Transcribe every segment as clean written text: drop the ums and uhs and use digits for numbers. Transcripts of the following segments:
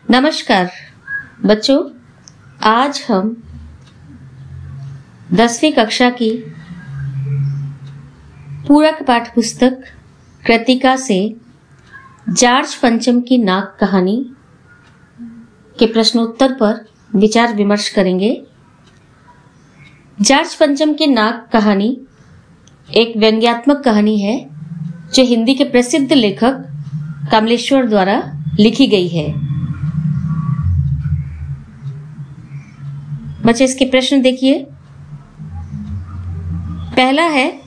नमस्कार बच्चों, आज हम 10वीं कक्षा की पूरक पाठ्य पुस्तक कृतिका से जॉर्ज पंचम की नाक कहानी के प्रश्नोत्तर पर विचार विमर्श करेंगे। जॉर्ज पंचम की नाक कहानी एक व्यंग्यात्मक कहानी है जो हिंदी के प्रसिद्ध लेखक कमलेश्वर द्वारा लिखी गई है। बच्चे इसके प्रश्न देखिए। पहला है,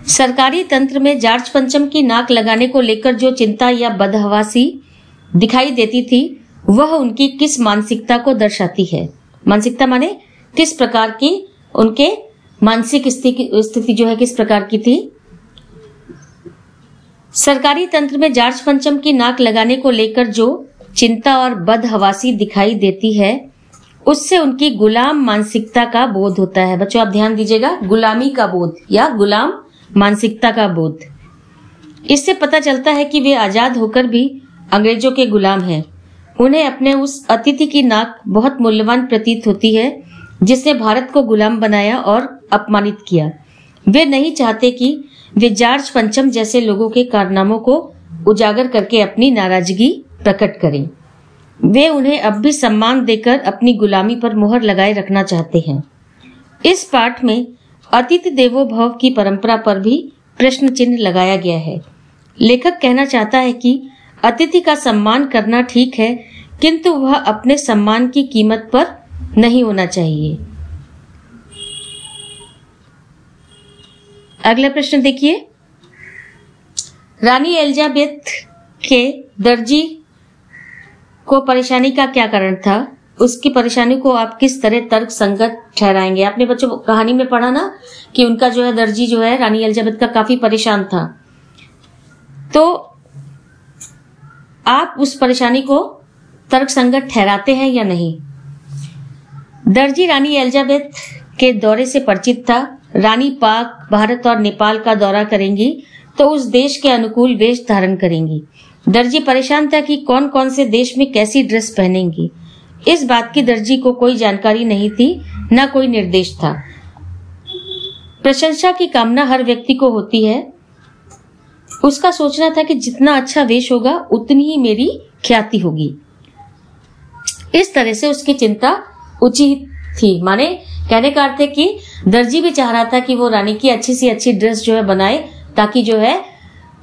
सरकारी तंत्र में जॉर्ज पंचम की नाक लगाने को लेकर जो चिंता या बदहवासी दिखाई देती थी वह उनकी किस मानसिकता को दर्शाती है। मानसिकता माने किस प्रकार की उनके मानसिक स्थिति जो है किस प्रकार की थी। सरकारी तंत्र में जॉर्ज पंचम की नाक लगाने को लेकर जो चिंता और बदहवासी दिखाई देती है उससे उनकी गुलाम मानसिकता का बोध होता है। बच्चों आप ध्यान दीजिएगा, गुलामी का बोध या गुलाम मानसिकता का बोध। इससे पता चलता है कि वे आजाद होकर भी अंग्रेजों के गुलाम हैं। उन्हें अपने उस अतिथि की नाक बहुत मूल्यवान प्रतीत होती है जिसने भारत को गुलाम बनाया और अपमानित किया। वे नहीं चाहते कि वे जॉर्ज पंचम जैसे लोगों के कारनामों को उजागर करके अपनी नाराजगी प्रकट करें। वे उन्हें अब भी सम्मान देकर अपनी गुलामी पर मुहर लगाए रखना चाहते हैं। इस पाठ में अतिथि देवो भव की परंपरा पर भी प्रश्न चिन्ह लगाया गया है। लेखक कहना चाहता है कि अतिथि का सम्मान करना ठीक है, किंतु वह अपने सम्मान की कीमत पर नहीं होना चाहिए। अगला प्रश्न देखिए। रानी एलिजाबेथ के दर्जी को परेशानी का क्या कारण था? उसकी परेशानी को आप किस तरह तर्क संगत ठहराएंगे? आपने बच्चों कहानी में पढ़ा ना कि उनका जो है दर्जी जो है रानी एलिजाबेथ का काफी परेशान था, तो आप उस परेशानी को तर्क संगत ठहराते हैं या नहीं? दर्जी रानी एलिजाबेथ के दौरे से परिचित था। रानी पाक, भारत और नेपाल का दौरा करेंगी तो उस देश के अनुकूल वेश धारण करेंगी। दर्जी परेशान था कि कौन कौन से देश में कैसी ड्रेस पहनेंगी। इस बात की दर्जी को कोई जानकारी नहीं थी, न कोई निर्देश था। प्रशंसा की कामना हर व्यक्ति को होती है। उसका सोचना था कि जितना अच्छा वेश होगा उतनी ही मेरी ख्याति होगी। इस तरह से उसकी चिंता उचित थी। माने कहने का अर्थ है कि दर्जी भी चाह रहा था कि वो रानी की अच्छी सी अच्छी ड्रेस जो है बनाए, ताकि जो है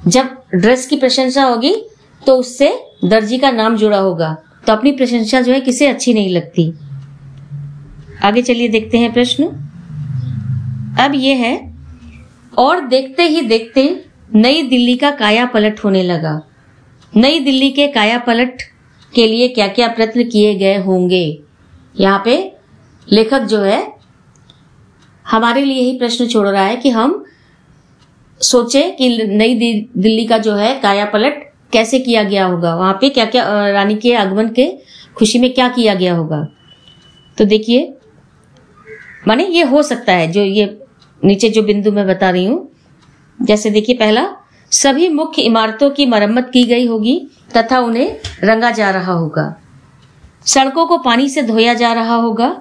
जब ड्रेस की प्रशंसा होगी तो उससे दर्जी का नाम जुड़ा होगा। तो अपनी प्रशंसा जो है किसे अच्छी नहीं लगती। आगे चलिए देखते हैं प्रश्न। अब ये है, और देखते ही देखते नई दिल्ली का काया पलट होने लगा। नई दिल्ली के काया पलट के लिए क्या क्या प्रयत्न किए गए होंगे? यहाँ पे लेखक जो है हमारे लिए ही प्रश्न छोड़ रहा है कि हम सोचे कि नई दिल्ली का जो है काया पलट कैसे किया गया होगा, वहां पे क्या क्या रानी के आगमन के खुशी में क्या किया गया होगा। तो देखिए, माने ये हो सकता है जो ये नीचे जो बिंदु मैं बता रही हूं। जैसे देखिए, पहला, सभी मुख्य इमारतों की मरम्मत की गई होगी तथा उन्हें रंगा जा रहा होगा। सड़कों को पानी से धोया जा रहा होगा।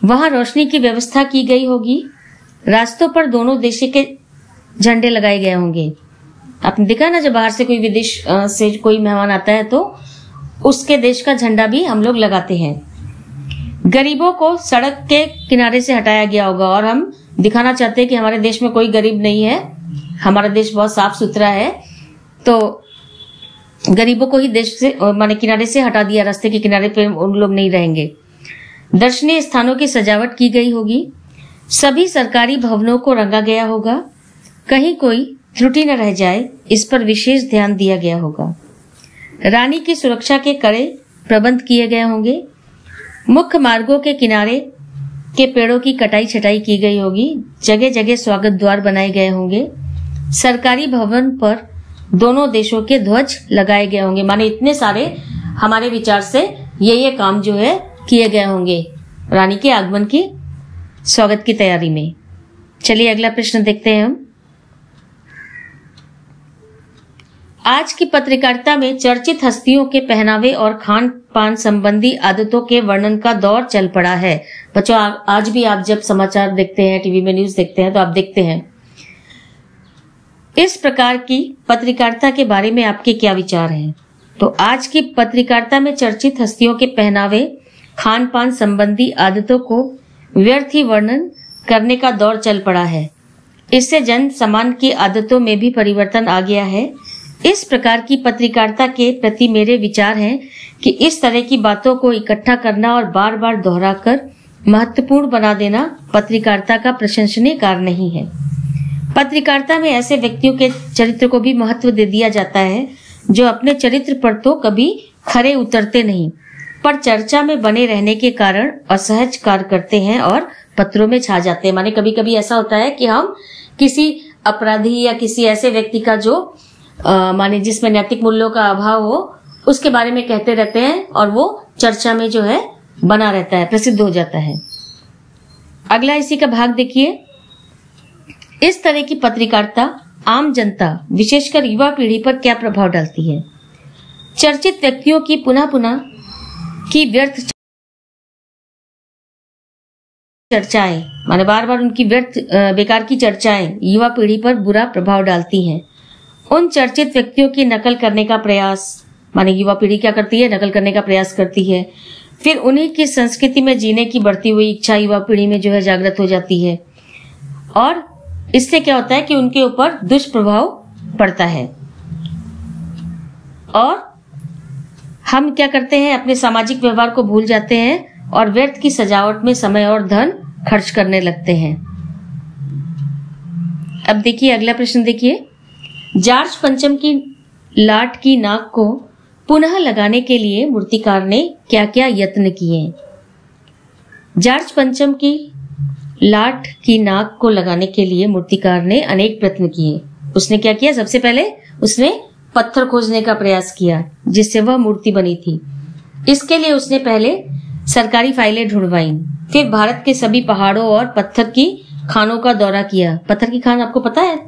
वहां रोशनी की व्यवस्था की गई होगी। रास्तों पर दोनों देशों के झंडे लगाए गए होंगे। आपने देखा ना, जब बाहर से कोई विदेश से कोई मेहमान आता है तो उसके देश का झंडा भी हम लोग लगाते हैं। गरीबों को सड़क के किनारे से हटाया गया होगा, और हम दिखाना चाहते हैं कि हमारे देश में कोई गरीब नहीं है, हमारा देश बहुत साफ सुथरा है। तो गरीबों को ही देश से माने किनारे से हटा दिया, रास्ते के किनारे पे उन लोग नहीं रहेंगे। दर्शनीय स्थानों की सजावट की गई होगी। सभी सरकारी भवनों को रंगा गया होगा। कहीं कोई त्रुटि न रह जाए, इस पर विशेष ध्यान दिया गया होगा। रानी की सुरक्षा के कड़े प्रबंध किए गए होंगे। मुख्य मार्गों के किनारे के पेड़ों की कटाई छटाई की गई होगी। जगह जगह स्वागत द्वार बनाए गए होंगे। सरकारी भवन पर दोनों देशों के ध्वज लगाए गए होंगे। माने इतने सारे हमारे विचार से ये काम जो है किए गए होंगे रानी के आगमन की स्वागत की तैयारी में। चलिए अगला प्रश्न देखते हैं हम। आज की पत्रकारिता में चर्चित हस्तियों के पहनावे और खान पान संबंधी आदतों के वर्णन का दौर चल पड़ा है। बच्चों, आज भी आप जब समाचार देखते हैं, टीवी में न्यूज देखते हैं, तो आप देखते हैं। इस प्रकार की पत्रकारिता के बारे में आपके क्या विचार हैं? तो आज की पत्रकारिता में चर्चित हस्तियों के पहनावे, खान पान संबंधी आदतों को व्यर्थ ही वर्णन करने का दौर चल पड़ा है। इससे जन सामान्य की आदतों में भी परिवर्तन आ गया है। इस प्रकार की पत्रकारिता के प्रति मेरे विचार हैं कि इस तरह की बातों को इकट्ठा करना और बार बार दोहराकर महत्वपूर्ण बना देना पत्रकारिता का प्रशंसनीय कार्य नहीं है। पत्रकारिता में ऐसे व्यक्तियों के चरित्र को भी महत्व दे दिया जाता है जो अपने चरित्र पर तो कभी खरे उतरते नहीं, पर चर्चा में बने रहने के कारण असहज कार्य करते हैं और पत्रों में छा जाते हैं। माने कभी कभी ऐसा होता है कि हम किसी अपराधी या किसी ऐसे व्यक्ति का जो माने जिसमें नैतिक मूल्यों का अभाव हो, उसके बारे में कहते रहते हैं और वो चर्चा में जो है बना रहता है, प्रसिद्ध हो जाता है। अगला इसी का भाग देखिए। इस तरह की पत्रकारिता आम जनता, विशेषकर युवा पीढ़ी पर क्या प्रभाव डालती है? चर्चित व्यक्तियों की पुनः पुनः की व्यर्थ चर्चाएं, माने बार बार उनकी व्यर्थ बेकार की चर्चाएं युवा पीढ़ी पर बुरा प्रभाव डालती हैं। उन चर्चित व्यक्तियों की नकल करने का प्रयास, माने युवा पीढ़ी क्या करती है? नकल करने का प्रयास करती है। फिर उन्हीं की संस्कृति में जीने की बढ़ती हुई इच्छा युवा पीढ़ी में जो है जागृत हो जाती है और इससे क्या होता है कि उनके ऊपर दुष्प्रभाव पड़ता है और हम क्या करते हैं? अपने सामाजिक व्यवहार को भूल जाते हैं और व्यर्थ की सजावट में समय और धन खर्च करने लगते हैं। अब देखिए अगला प्रश्न देखिए। जॉर्ज पंचम की लाट की नाक को पुनः लगाने के लिए मूर्तिकार ने क्या क्या यत्न किए? जॉर्ज पंचम की लाट की नाक को लगाने के लिए मूर्तिकार ने अनेक प्रयत्न किए। उसने क्या किया? सबसे पहले उसने पत्थर खोजने का प्रयास किया जिससे वह मूर्ति बनी थी। इसके लिए उसने पहले सरकारी फाइलें ढूंढवाई, फिर भारत के सभी पहाड़ों और पत्थर की खानों का दौरा किया। पत्थर की खान आपको पता है?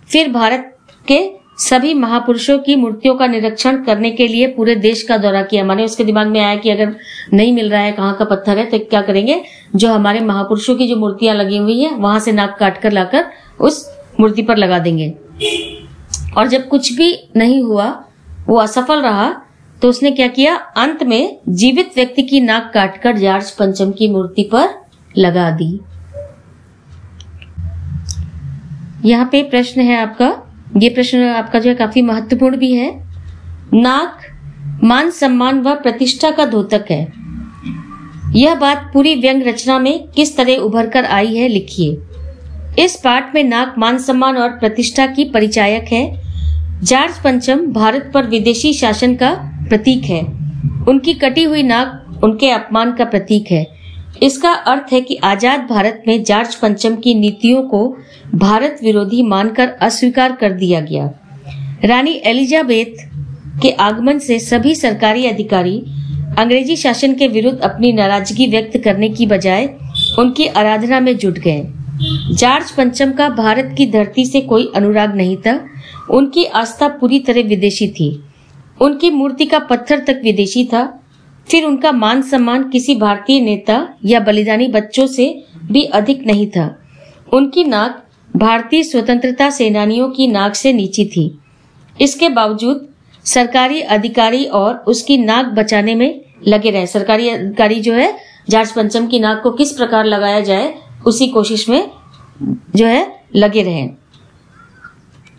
फिर भारत के सभी महापुरुषों की मूर्तियों का निरीक्षण करने के लिए पूरे देश का दौरा किया। माने उसके दिमाग में आया कि अगर नहीं मिल रहा है कहाँ का पत्थर है तो क्या करेंगे, जो हमारे महापुरुषों की जो मूर्तियां लगी हुई है वहां से नाक काट कर लाकर उस मूर्ति पर लगा देंगे। और जब कुछ भी नहीं हुआ, वो असफल रहा, तो उसने क्या किया? अंत में जीवित व्यक्ति की नाक काटकर जॉर्ज पंचम की मूर्ति पर लगा दी। यहाँ पे प्रश्न है आपका, ये प्रश्न आपका जो है काफी महत्वपूर्ण भी है। नाक मान सम्मान व प्रतिष्ठा का द्योतक है। यह बात पूरी व्यंग रचना में किस तरह उभर कर आई है, लिखिए। इस पाठ में नाक मान सम्मान और प्रतिष्ठा की परिचायक है। जॉर्ज पंचम भारत पर विदेशी शासन का प्रतीक है। उनकी कटी हुई नाक उनके अपमान का प्रतीक है। इसका अर्थ है कि आजाद भारत में जॉर्ज पंचम की नीतियों को भारत विरोधी मानकर अस्वीकार कर दिया गया। रानी एलिजाबेथ के आगमन से सभी सरकारी अधिकारी अंग्रेजी शासन के विरुद्ध अपनी नाराजगी व्यक्त करने की बजाय उनकी आराधना में जुट गए। जॉर्ज पंचम का भारत की धरती से कोई अनुराग नहीं था। उनकी आस्था पूरी तरह विदेशी थी। उनकी मूर्ति का पत्थर तक विदेशी था। फिर उनका मान सम्मान किसी भारतीय नेता या बलिदानी बच्चों से भी अधिक नहीं था। उनकी नाक भारतीय स्वतंत्रता सेनानियों की नाक से नीची थी। इसके बावजूद सरकारी अधिकारी और उसकी नाक बचाने में लगे रहे। सरकारी अधिकारी जो है जॉर्ज पंचम की नाक को किस प्रकार लगाया जाए उसी कोशिश में जो है लगे रहे।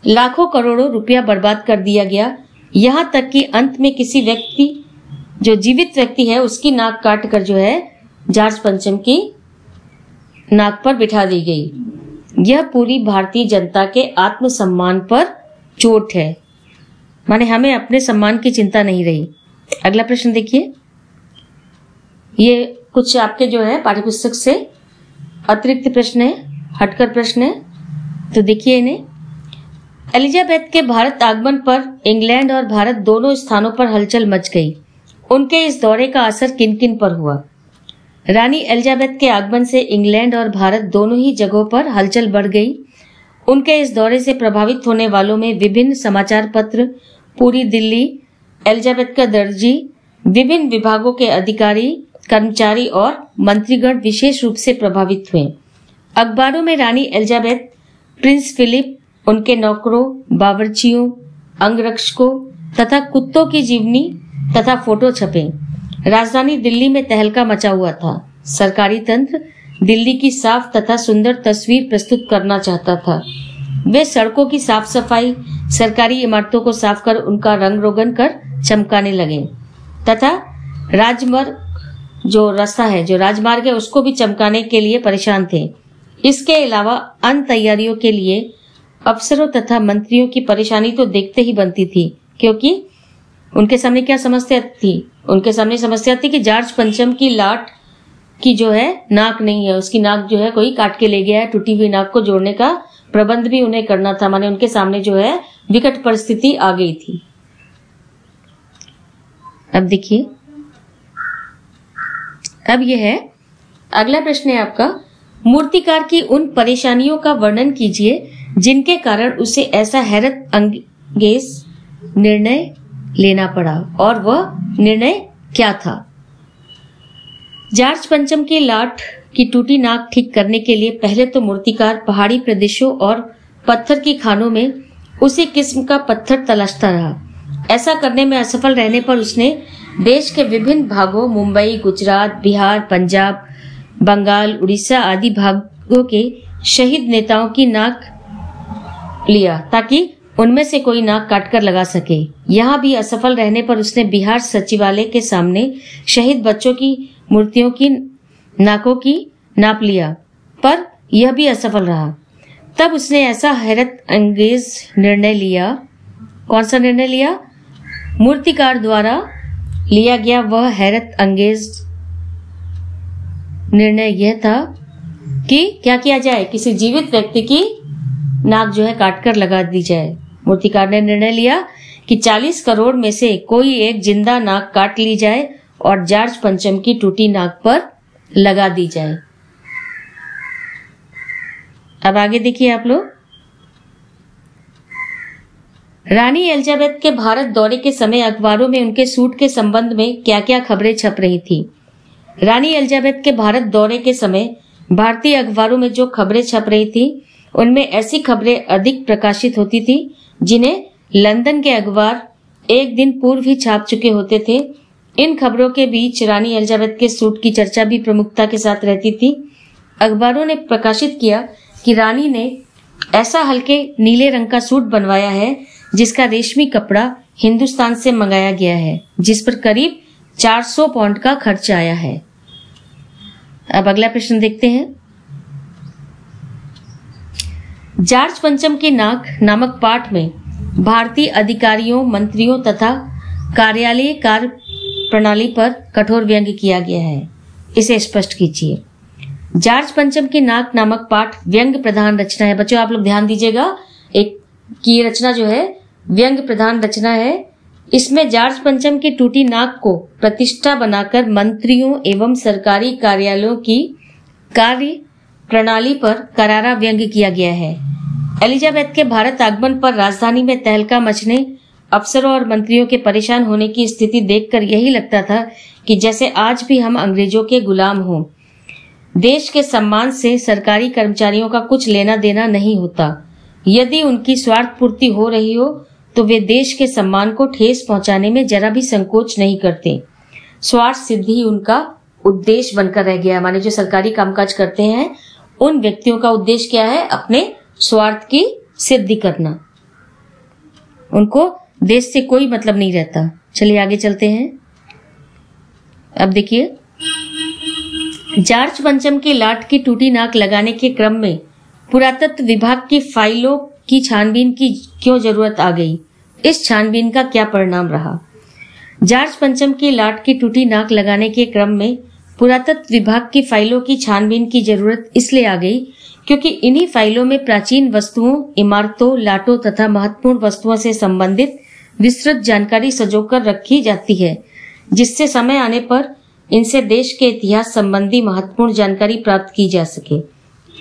लाखों करोड़ों रुपया बर्बाद कर दिया गया, यहाँ तक कि अंत में किसी व्यक्ति जो जीवित व्यक्ति है उसकी नाक काट कर जो है जॉर्ज पंचम की नाक पर बिठा दी गई। यह पूरी भारतीय जनता के आत्मसम्मान पर चोट है। माने हमें अपने सम्मान की चिंता नहीं रही। अगला प्रश्न देखिए। ये कुछ आपके जो है पाठ्यपुस्तक से अतिरिक्त प्रश्न है, हटकर प्रश्न है, तो देखिए इन्हें। एलिजाबेथ के भारत आगमन पर इंग्लैंड और भारत दोनों स्थानों पर हलचल मच गई। उनके इस दौरे का असर किन किन पर हुआ? रानी एलिजाबेथ के आगमन से इंग्लैंड और भारत दोनों ही जगहों पर हलचल बढ़ गई। उनके इस दौरे से प्रभावित होने वालों में विभिन्न समाचार पत्र, पूरी दिल्ली, एलिजाबेथ का दर्जी, विभिन्न विभागों के अधिकारी, कर्मचारी और मंत्रीगण विशेष रूप से प्रभावित हुए। अखबारों में रानी एलिजाबेथ, प्रिंस फिलिप, उनके नौकरों, बावर्चियों, अंगरक्षकों तथा कुत्तों की जीवनी तथा फोटो छपे। राजधानी दिल्ली में तहलका मचा हुआ था। सरकारी तंत्र दिल्ली की साफ तथा सुंदर तस्वीर प्रस्तुत करना चाहता था। वे सड़कों की साफ सफाई, सरकारी इमारतों को साफ कर उनका रंग रोगन कर चमकाने लगे तथा राजमार्ग जो राजमार्ग है उसको भी चमकाने के लिए परेशान थे। इसके अलावा अन्य तैयारियों के लिए अफसरों तथा मंत्रियों की परेशानी तो देखते ही बनती थी, क्योंकि उनके सामने क्या समस्या थी? उनके सामने समस्या थी कि जॉर्ज पंचम की लाट की जो है नाक नहीं है, उसकी नाक जो है कोई काट के ले गया है। टूटी हुई नाक को जोड़ने का प्रबंध भी उन्हें करना था। माने उनके सामने जो है विकट परिस्थिति आ गई थी। अब देखिए, अब यह है अगला प्रश्न है आपका, मूर्तिकार की उन परेशानियों का वर्णन कीजिए जिनके कारण उसे ऐसा हैरत अंगेज निर्णय लेना पड़ा, और वह निर्णय क्या था? जॉर्ज पंचम की लाट की टूटी नाक ठीक करने के लिए पहले तो मूर्तिकार पहाड़ी प्रदेशों और पत्थर की खानों में उसी किस्म का पत्थर तलाशता रहा। ऐसा करने में असफल रहने पर उसने देश के विभिन्न भागों, मुंबई, गुजरात, बिहार, पंजाब, बंगाल, उड़ीसा आदि भागों के शहीद नेताओं की नाक लिया ताकि उनमें से कोई नाक काटकर लगा सके। यहाँ भी असफल रहने पर उसने बिहार सचिवालय के सामने शहीद बच्चों की मूर्तियों की नाकों की नाप लिया, पर यह भी असफल रहा। तब उसने ऐसा हैरत अंगेज निर्णय लिया। कौन सा निर्णय लिया? मूर्तिकार द्वारा लिया गया वह हैरत अंगेज निर्णय यह था कि क्या किया जाए, किसी जीवित व्यक्ति की नाक जो है काटकर लगा दी जाए। मूर्तिकार ने निर्णय लिया कि 40 करोड़ में से कोई एक जिंदा नाक काट ली जाए और जॉर्ज पंचम की टूटी नाक पर लगा दी जाए। अब आगे देखिए आप लोग, रानी एलिजाबेथ के भारत दौरे के समय अखबारों में उनके सूट के संबंध में क्या क्या खबरें छप रही थी? रानी एलिजाबेथ के भारत दौरे के समय भारतीय अखबारों में जो खबरें छप रही थी उनमें ऐसी खबरें अधिक प्रकाशित होती थी जिन्हें लंदन के अखबार एक दिन पूर्व ही छाप चुके होते थे। इन खबरों के बीच रानी एलिजाबेथ के सूट की चर्चा भी प्रमुखता के साथ रहती थी। अखबारों ने प्रकाशित किया कि रानी ने ऐसा हल्के नीले रंग का सूट बनवाया है जिसका रेशमी कपड़ा हिंदुस्तान से मंगाया गया है, जिस पर करीब 400 पाउंड का खर्च आया है। अब अगला प्रश्न देखते हैं। जॉर्ज पंचम की नाक नामक पाठ में भारतीय अधिकारियों, मंत्रियों तथा कार्यालयीय कार्य प्रणाली पर कठोर व्यंग्य किया गया है, इसे स्पष्ट कीजिए। जॉर्ज पंचम की नाक नामक पाठ व्यंग्य प्रधान रचना है। बच्चों आप लोग ध्यान दीजिएगा, एक की रचना जो है व्यंग्य प्रधान रचना है। इसमें जॉर्ज पंचम की टूटी नाक को प्रतिष्ठा बनाकर मंत्रियों एवं सरकारी कार्यालयों की कार्य प्रणाली पर करारा व्यंग्य किया गया है। एलिजाबेथ के भारत आगमन पर राजधानी में तहलका मचने, अफसरों और मंत्रियों के परेशान होने की स्थिति देखकर यही लगता था कि जैसे आज भी हम अंग्रेजों के गुलाम हों। देश के सम्मान से सरकारी कर्मचारियों का कुछ लेना देना नहीं होता। यदि उनकी स्वार्थ पूर्ति हो रही हो तो वे देश के सम्मान को ठेस पहुंचाने में जरा भी संकोच नहीं करते। स्वार्थ सिद्धि उनका उद्देश्य बनकर रह गया। माने जो सरकारी कामकाज करते हैं उन व्यक्तियों का उद्देश्य क्या है? अपने स्वार्थ की सिद्धि करना। उनको देश से कोई मतलब नहीं रहता। चलिए आगे चलते हैं। अब देखिए, जॉर्ज पंचम की लाट की टूटी नाक लगाने के क्रम में पुरातत्व विभाग की फाइलों की छानबीन की क्यों जरूरत आ गई? इस छानबीन का क्या परिणाम रहा? जॉर्ज पंचम की लाट की टूटी नाक लगाने के क्रम में पुरातत्व विभाग की फाइलों की छानबीन की जरूरत इसलिए आ गई क्योंकि इन्हीं फाइलों में प्राचीन वस्तुओं, इमारतों, लाटों तथा महत्वपूर्ण वस्तुओं से संबंधित विस्तृत जानकारी संजोकर रखी जाती है, जिससे समय आने पर इनसे देश के इतिहास संबंधी महत्वपूर्ण जानकारी प्राप्त की जा सके।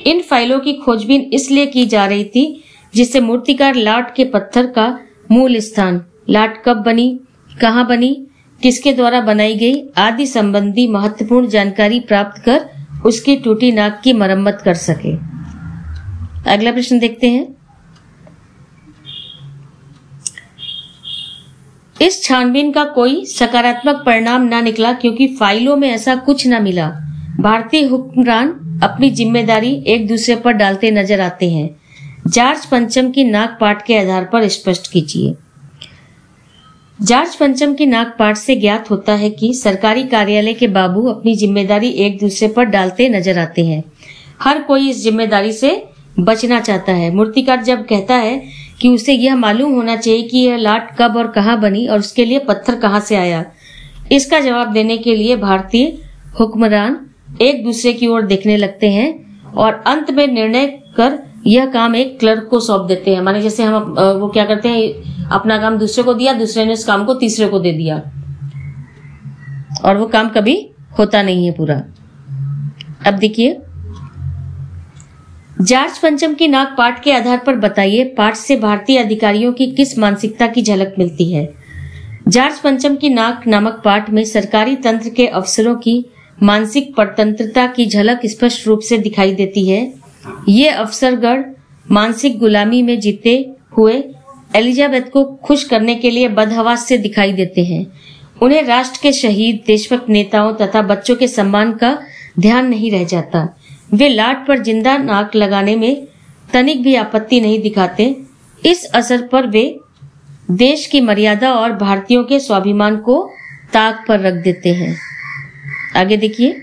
इन फाइलों की खोजबीन इसलिए की जा रही थी जिससे मूर्तिकार लाट के पत्थर का मूल स्थान, लाट कब बनी, कहाँ बनी, किसके द्वारा बनाई गई आदि संबंधी महत्वपूर्ण जानकारी प्राप्त कर उसकी टूटी नाक की मरम्मत कर सके। अगला प्रश्न देखते हैं। इस छानबीन का कोई सकारात्मक परिणाम ना निकला क्योंकि फाइलों में ऐसा कुछ ना मिला। भारतीय हुक्मरान अपनी जिम्मेदारी एक दूसरे पर डालते नजर आते हैं। जॉर्ज पंचम की नाक पाठ के आधार पर स्पष्ट कीजिए। जॉर्ज पंचम की नाक पाठ से ज्ञात होता है कि सरकारी कार्यालय के बाबू अपनी जिम्मेदारी एक दूसरे पर डालते नजर आते हैं। हर कोई इस जिम्मेदारी से बचना चाहता है। मूर्तिकार जब कहता है कि उसे यह मालूम होना चाहिए कि यह लाट कब और कहाँ बनी और उसके लिए पत्थर कहाँ से आया, इसका जवाब देने के लिए भारतीय हुक्मरान एक दूसरे की ओर देखने लगते हैं और अंत में निर्णय कर यह काम एक क्लर्क को सौंप देते हैं। माने जैसे हम वो क्या करते हैं, अपना काम दूसरे को दिया, दूसरे ने उस काम को तीसरे को दे दिया और वो काम कभी होता नहीं है पूरा। अब देखिए, जॉर्ज पंचम की नाक पाठ के आधार पर बताइए पाठ से भारतीय अधिकारियों की किस मानसिकता की झलक मिलती है। जॉर्ज पंचम की नाक नामक पाठ में सरकारी तंत्र के अफसरों की मानसिक परतंत्रता की झलक स्पष्ट रूप से दिखाई देती है। ये अफसरगण मानसिक गुलामी में जीते हुए एलिजाबेथ को खुश करने के लिए बदहवास से दिखाई देते हैं। उन्हें राष्ट्र के शहीद, देशभक्त नेताओं तथा बच्चों के सम्मान का ध्यान नहीं रह जाता। वे लाट पर जिंदा नाक लगाने में तनिक भी आपत्ति नहीं दिखाते। इस असर पर वे देश की मर्यादा और भारतीयों के स्वाभिमान को ताक पर रख देते हैं। आगे देखिए,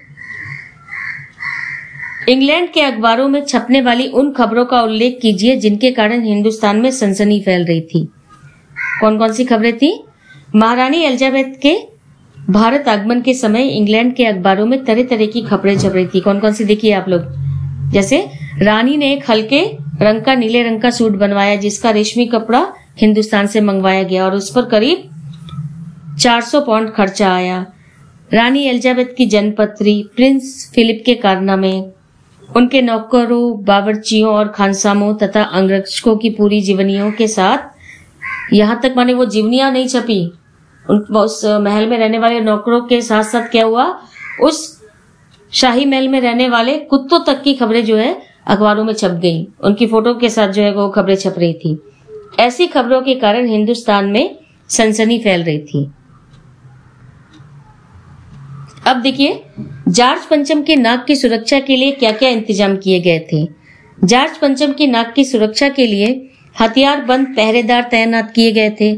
इंग्लैंड के अखबारों में छपने वाली उन खबरों का उल्लेख कीजिए जिनके कारण हिंदुस्तान में सनसनी फैल रही थी। कौन कौन सी खबरें थी? महारानी एलिजाबेथ के भारत आगमन के समय इंग्लैंड के अखबारों में तरह तरह की खबरें छप रही थी। कौन कौन सी देखिए आप लोग। जैसे रानी ने एक हल्के रंग का, नीले रंग का सूट बनवाया जिसका रेशमी कपड़ा हिंदुस्तान से मंगवाया गया और उस पर करीब 400 पाउंड खर्चा आया। रानी एलिजाबेथ की जन्मपत्री, प्रिंस फिलिप के कारनामे, उनके नौकरों, बावर्चियों और खानसामों तथा अंगरक्षकों की पूरी जीवनियों के साथ, यहाँ तक माने वो जीवनियां नहीं छपी, उस महल में रहने वाले नौकरों के साथ साथ क्या हुआ, उस शाही महल में रहने वाले कुत्तों तक की खबरें जो है अखबारों में छप गई। उनकी फोटो के साथ जो है वो खबरें छप रही थी। ऐसी खबरों के कारण हिंदुस्तान में सनसनी फैल रही थी। अब देखिए, जॉर्ज पंचम की नाक की सुरक्षा के लिए क्या क्या इंतजाम किए गए थे। जॉर्ज पंचम की नाक की सुरक्षा के लिए हथियारबंद पहरेदार तैनात किए गए थे।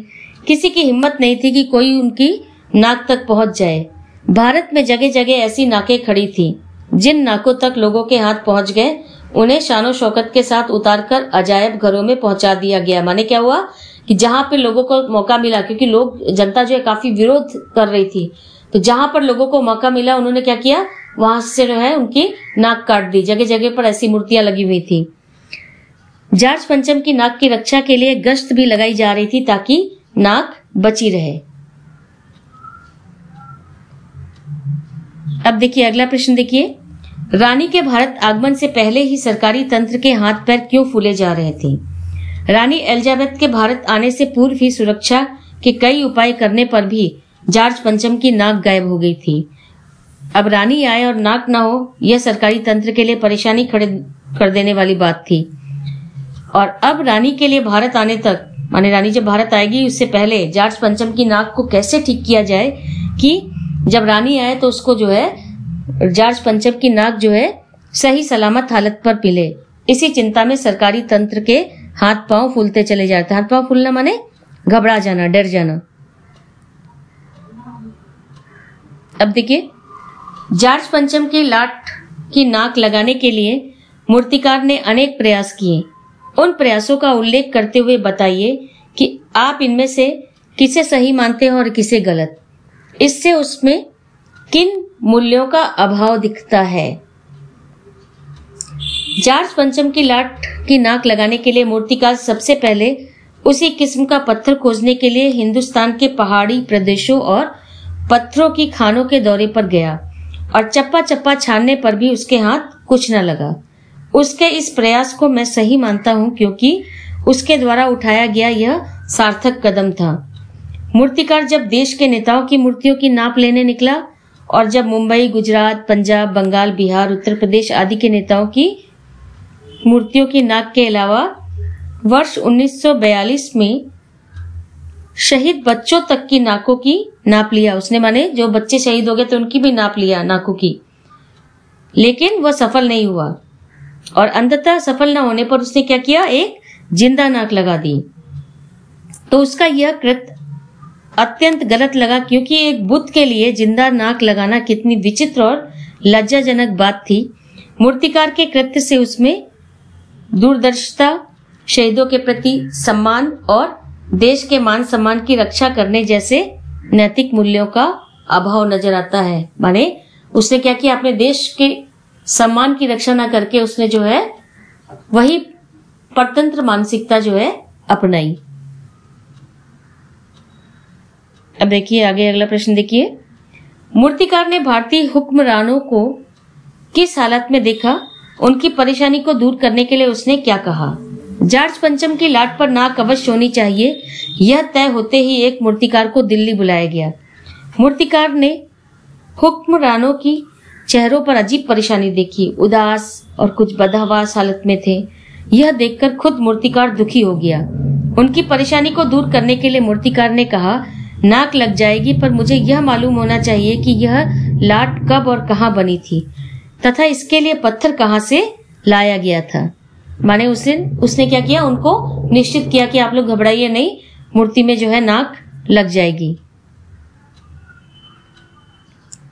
किसी की हिम्मत नहीं थी कि कोई उनकी नाक तक पहुंच जाए। भारत में जगह जगह ऐसी नाकें खड़ी थी। जिन नाकों तक लोगों के हाथ पहुंच गए उन्हें शानो शौकत के साथ उतारकर अजायब घरों में पहुंचा दिया गया। माने क्या हुआ कि जहां पे लोगों को मौका मिला, क्योंकि लोग, जनता जो है काफी विरोध कर रही थी, तो जहां पर लोगों को मौका मिला उन्होंने क्या किया, वहां से जो है उनकी नाक काट दी। जगह जगह पर ऐसी मूर्तियां लगी हुई थी। जॉर्ज पंचम की नाक की रक्षा के लिए गश्त भी लगाई जा रही थी ताकि नाक बची रहे। अब देखिए अगला प्रश्न देखिए, रानी के भारत आगमन से पहले ही सरकारी तंत्र के हाथ पैर क्यों फूले जा रहे थे। रानी एलिजाबेथ के भारत आने से पूर्व ही सुरक्षा के कई उपाय करने पर भी जॉर्ज पंचम की नाक गायब हो गई थी। अब रानी आए और नाक ना हो, यह सरकारी तंत्र के लिए परेशानी खड़े कर देने वाली बात थी। और अब रानी के लिए भारत आने तक, माने रानी जब भारत आएगी उससे पहले जॉर्ज पंचम की नाक को कैसे ठीक किया जाए कि जब रानी आए तो उसको जो है जॉर्ज पंचम की नाक जो है सही सलामत हालत पर मिले। इसी चिंता में सरकारी तंत्र के हाथ पांव फूलते चले जाते। हाथ पांव फूलना माने घबरा जाना, डर जाना। अब देखिए, जॉर्ज पंचम की लाट की नाक लगाने के लिए मूर्तिकार ने अनेक प्रयास किए। उन प्रयासों का उल्लेख करते हुए बताइए कि आप इनमें से किसे सही मानते हैं और किसे गलत। इससे उसमें किन मूल्यों का अभाव दिखता है। जॉर्ज पंचम की लाट की नाक लगाने के लिए मूर्तिकार सबसे पहले उसी किस्म का पत्थर खोजने के लिए हिंदुस्तान के पहाड़ी प्रदेशों और पत्थरों की खानों के दौरे पर गया और चप्पा चप्पा छानने पर भी उसके हाथ कुछ न लगा। उसके इस प्रयास को मैं सही मानता हूं, क्योंकि उसके द्वारा उठाया गया यह सार्थक कदम था। मूर्तिकार जब देश के नेताओं की मूर्तियों की नाप लेने निकला और जब मुंबई, गुजरात, पंजाब, बंगाल, बिहार, उत्तर प्रदेश आदि के नेताओं की मूर्तियों की नाप के अलावा वर्ष 1942 में शहीद बच्चों तक की नाकों की नाप लिया उसने, माने जो बच्चे शहीद हो गए थे उनकी भी नाप लिया नाकों की, लेकिन वह सफल नहीं हुआ और अंततः सफल न होने पर उसने क्या किया, एक जिंदा नाक लगा दी। तो उसका यह कृत्य अत्यंत गलत लगा, क्योंकि एक बुद्ध के लिए जिंदा नाक लगाना कितनी विचित्र और लज्जाजनक बात थी। मूर्तिकार के कृत्य से उसमें दूरदर्शिता, शहीदों के प्रति सम्मान और देश के मान सम्मान की रक्षा करने जैसे नैतिक मूल्यों का अभाव नजर आता है। माने उसने क्या किया, अपने देश के सम्मान की रक्षा न करके उसने जो है वही परतंत्र मानसिकता जो है अपनाई। अब देखिए आगे अगला प्रश्न देखिए। मूर्तिकार ने भारतीय हुक्मरानों को किस हालत में देखा, उनकी परेशानी को दूर करने के लिए उसने क्या कहा। जॉर्ज पंचम की लाट पर नाक अवश्य होनी चाहिए, यह तय होते ही एक मूर्तिकार को दिल्ली बुलाया गया। मूर्तिकार ने हुक्मरानों की चेहरों पर अजीब परेशानी देखी, उदास और कुछ बदहवास हालत में थे। यह देखकर खुद मूर्तिकार दुखी हो गया। उनकी परेशानी को दूर करने के लिए मूर्तिकार ने कहा, नाक लग जाएगी, पर मुझे यह मालूम होना चाहिए कि यह लाट कब और कहाँ बनी थी तथा इसके लिए पत्थर कहाँ से लाया गया था। माने उसने क्या किया, उनको निश्चित किया कि आप लोग घबराइए नहीं, मूर्ति में जो है नाक लग जाएगी।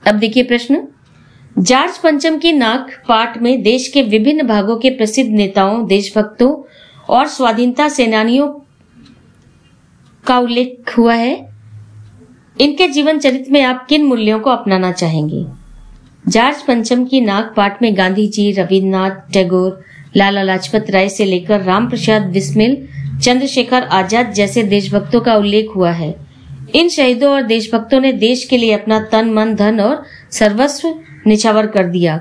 अब देखिए प्रश्न। जॉर्ज पंचम की नाक पाठ में देश के विभिन्न भागों के प्रसिद्ध नेताओं, देशभक्तों और स्वाधीनता सेनानियों का उल्लेख हुआ है। इनके जीवन चरित्र में आप किन मूल्यों को अपनाना चाहेंगे। जॉर्ज पंचम की नाक पाठ में गांधी जी, रविन्द्रनाथ टैगोर, लाला लाजपत राय से लेकर राम प्रसाद बिस्मिल, चंद्रशेखर आजाद जैसे देशभक्तों का उल्लेख हुआ है। इन शहीदों और देशभक्तों ने देश के लिए अपना तन, मन, धन और सर्वस्व निछावर कर दिया।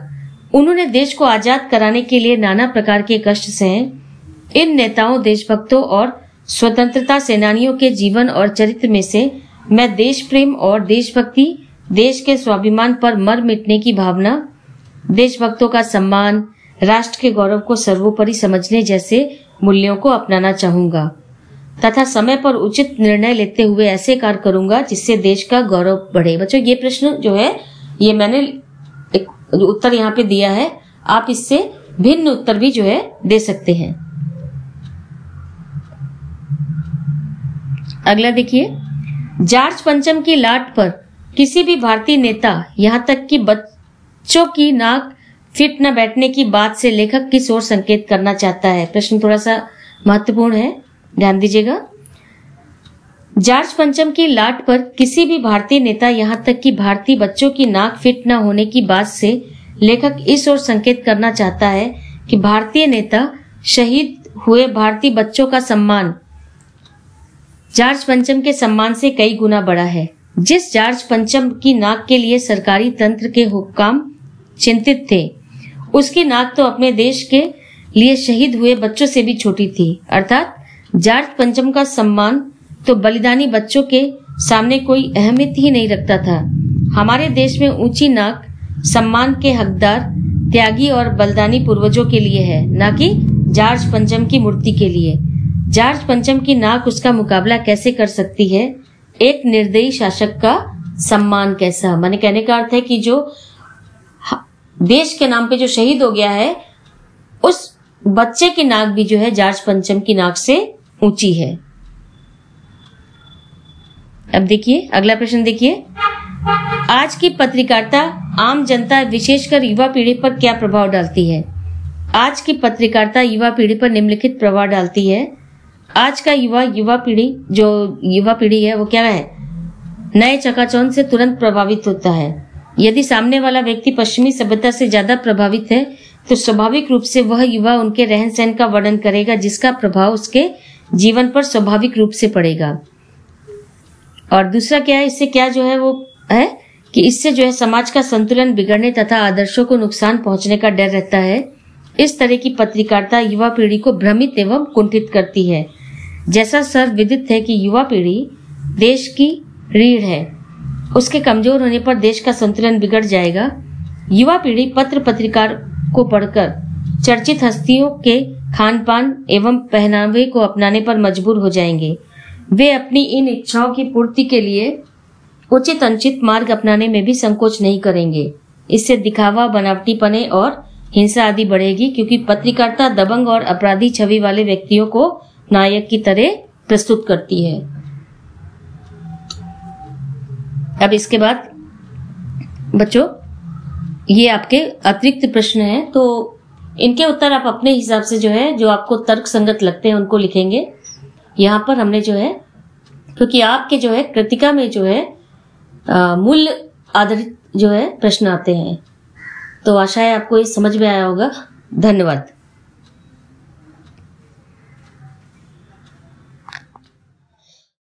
उन्होंने देश को आजाद कराने के लिए नाना प्रकार के कष्ट सहे। इन नेताओं, देशभक्तों और स्वतंत्रता सेनानियों के जीवन और चरित्र में से मैं देश प्रेम और देशभक्ति, देश के स्वाभिमान पर मर मिटने की भावना, देशभक्तों का सम्मान, राष्ट्र के गौरव को सर्वोपरि समझने जैसे मूल्यों को अपनाना चाहूंगा तथा समय पर उचित निर्णय लेते हुए ऐसे कार्य करूंगा जिससे देश का गौरव बढ़े। बच्चों ये प्रश्न जो है ये मैंने एक उत्तर यहाँ पे दिया है, आप इससे भिन्न उत्तर भी जो है दे सकते हैं। अगला देखिए। जॉर्ज पंचम की लाट पर किसी भी भारतीय नेता, यहाँ तक कि बच्चों की नाक फिट न बैठने की बात से लेखक किस ओर संकेत करना चाहता है। प्रश्न थोड़ा सा महत्वपूर्ण है, ध्यान दीजिएगा। जॉर्ज पंचम की लाट पर किसी भी भारतीय नेता, यहाँ तक कि भारतीय बच्चों की नाक फिट न होने की बात से लेखक इस ओर संकेत करना चाहता है कि भारतीय नेता, शहीद हुए भारतीय बच्चों का सम्मान जॉर्ज पंचम के सम्मान से कई गुना बड़ा है। जिस जॉर्ज पंचम की नाक के लिए सरकारी तंत्र के हुक्काम चिंतित थे, उसकी नाक तो अपने देश के लिए शहीद हुए बच्चों से भी छोटी थी। अर्थात जॉर्ज पंचम का सम्मान तो बलिदानी बच्चों के सामने कोई अहमियत ही नहीं रखता था। हमारे देश में ऊंची नाक सम्मान के हकदार त्यागी और बलिदानी पूर्वजों के लिए है, न कि जॉर्ज पंचम की मूर्ति के लिए। जॉर्ज पंचम की नाक उसका मुकाबला कैसे कर सकती है? एक निर्दयी शासक का सम्मान कैसा? माने कहने का अर्थ है कि जो देश के नाम पे जो शहीद हो गया है, उस बच्चे की नाक भी जो है जॉर्ज पंचम की नाक से ऊंची है। अब देखिए अगला प्रश्न देखिए। आज की पत्रकारिता आम जनता, विशेषकर युवा पीढ़ी पर क्या प्रभाव डालती है? आज की पत्रकारिता युवा पीढ़ी पर निम्नलिखित प्रभाव डालती है। आज का युवा पीढ़ी है वो क्या है? नए चकाचौंध से तुरंत प्रभावित होता है। यदि सामने वाला व्यक्ति पश्चिमी सभ्यता से ज्यादा प्रभावित है तो स्वाभाविक रूप से वह युवा उनके रहन सहन का वर्णन करेगा, जिसका प्रभाव उसके जीवन पर स्वाभाविक रूप से पड़ेगा। और दूसरा क्या है, इससे क्या जो है वो है कि इससे जो है समाज का संतुलन बिगड़ने तथा आदर्शों को नुकसान पहुंचने का डर रहता है। इस तरह की पत्रकारिता युवा पीढ़ी को भ्रमित एवं कुंठित करती है। जैसा सर्वविदित है कि युवा पीढ़ी देश की रीढ़ है, उसके कमजोर होने पर देश का संतुलन बिगड़ जाएगा। युवा पीढ़ी पत्र पत्रिका को पढ़कर चर्चित हस्तियों के खान पान एवं पहनावे को अपनाने पर मजबूर हो जाएंगे। वे अपनी इन इच्छाओं की पूर्ति के लिए उचित अनुचित मार्ग अपनाने में भी संकोच नहीं करेंगे। इससे दिखावा, बनावटीपने और हिंसा आदि बढ़ेगी, क्योंकि पत्रकारिता दबंग और अपराधी छवि वाले व्यक्तियों को नायक की तरह प्रस्तुत करती है। अब इसके बाद बच्चों ये आपके अतिरिक्त प्रश्न हैं, तो इनके उत्तर आप अपने हिसाब से जो है, जो आपको तर्क संगत लगते हैं उनको लिखेंगे। यहाँ पर हमने जो है, क्योंकि आपके जो है कृतिका में जो है मूल्य आधारित जो है प्रश्न आते हैं, तो आशा है आपको ये समझ में आया होगा। धन्यवाद।